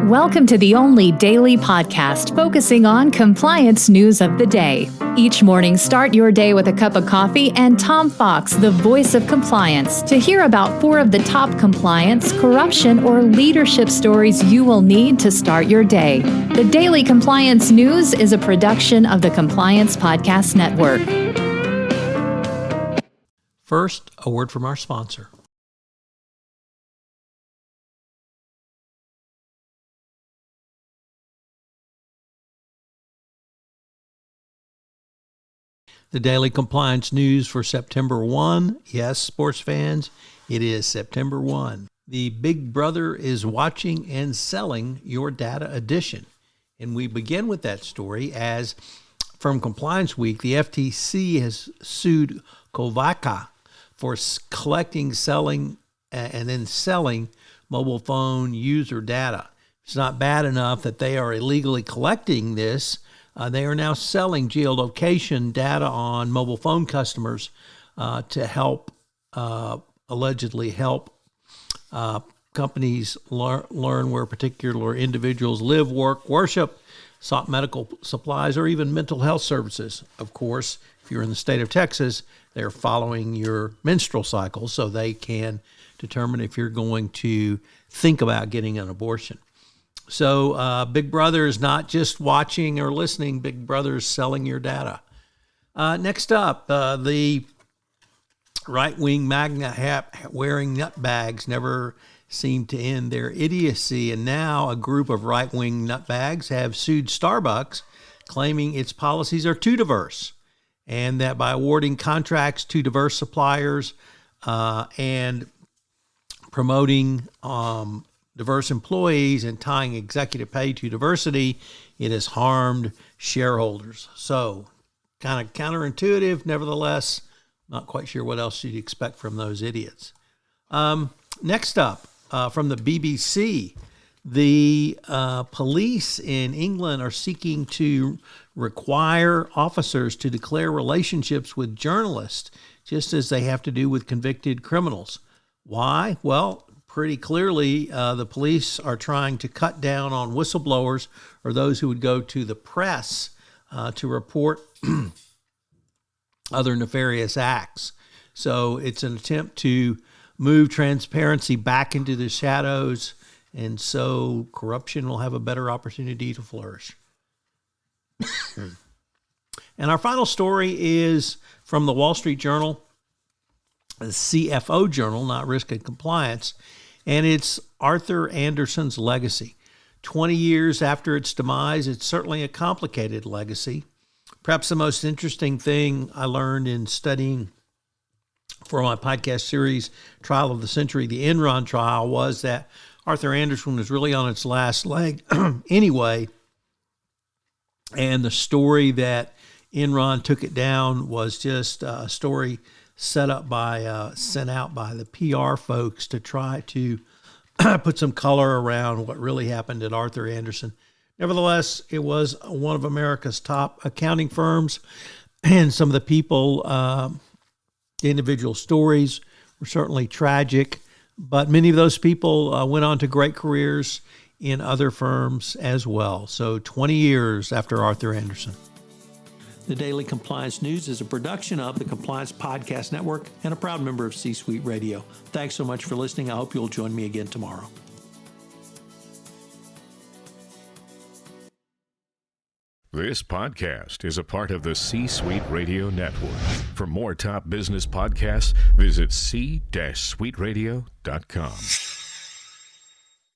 Welcome to the only daily podcast focusing on compliance news of the day. Each morning, start your day with a cup of coffee and Tom Fox, the voice of compliance, to hear about 4 of the top compliance, corruption, or leadership stories you will need to start your day. The Daily Compliance News is a production of the Compliance Podcast Network. First, a word from our sponsor. The Daily Compliance News for September 1. Yes, sports fans, it is September 1. The Big Brother is watching and selling your data edition. And we begin with that story as from Compliance Week, the FTC has sued Kovaca for collecting, selling, and then selling mobile phone user data. It's not bad enough that they are illegally collecting this. They are now selling geolocation data on mobile phone customers to help, allegedly help companies learn where particular individuals live, work, worship, sought medical supplies, or even mental health services. Of course, if you're in the state of Texas, they're following your menstrual cycle so they can determine if you're going to think about getting an abortion. So Big Brother is not just watching or listening. Big Brother is selling your data. Next up, the right-wing MAGA hat-wearing nutbags never seem to end their idiocy. And now a group of right-wing nutbags have sued Starbucks, claiming its policies are too diverse, and that by awarding contracts to diverse suppliers and promoting diverse employees and tying executive pay to diversity, it has harmed shareholders. So kind of counterintuitive, nevertheless, not quite sure what else you'd expect from those idiots. Next up, from the BBC, the police in England are seeking to require officers to declare relationships with journalists, just as they have to do with convicted criminals. Why? Well, pretty clearly, the police are trying to cut down on whistleblowers or those who would go to the press to report other nefarious acts. So it's an attempt to move transparency back into the shadows, and so corruption will have a better opportunity to flourish. And our final story is from the Wall Street Journal, the CFO Journal, not Risk and Compliance, and it's Arthur Andersen's legacy. 20 years after its demise, it's certainly a complicated legacy. Perhaps the most interesting thing I learned in studying for my podcast series, Trial of the Century, the Enron trial, was that Arthur Andersen was really on its last leg anyway. And the story that Enron took it down was just a story set out by the PR folks to try to put some color around what really happened at Arthur Andersen. Nevertheless, it was one of America's top accounting firms, and some of the people, the individual stories were certainly tragic, but many of those people went on to great careers in other firms as well. So 20 years after Arthur Andersen. The Daily Compliance News is a production of the Compliance Podcast Network and a proud member of C-Suite Radio. Thanks so much for listening. I hope you'll join me again tomorrow. This podcast is a part of the C-Suite Radio Network. For more top business podcasts, visit c-suiteradio.com.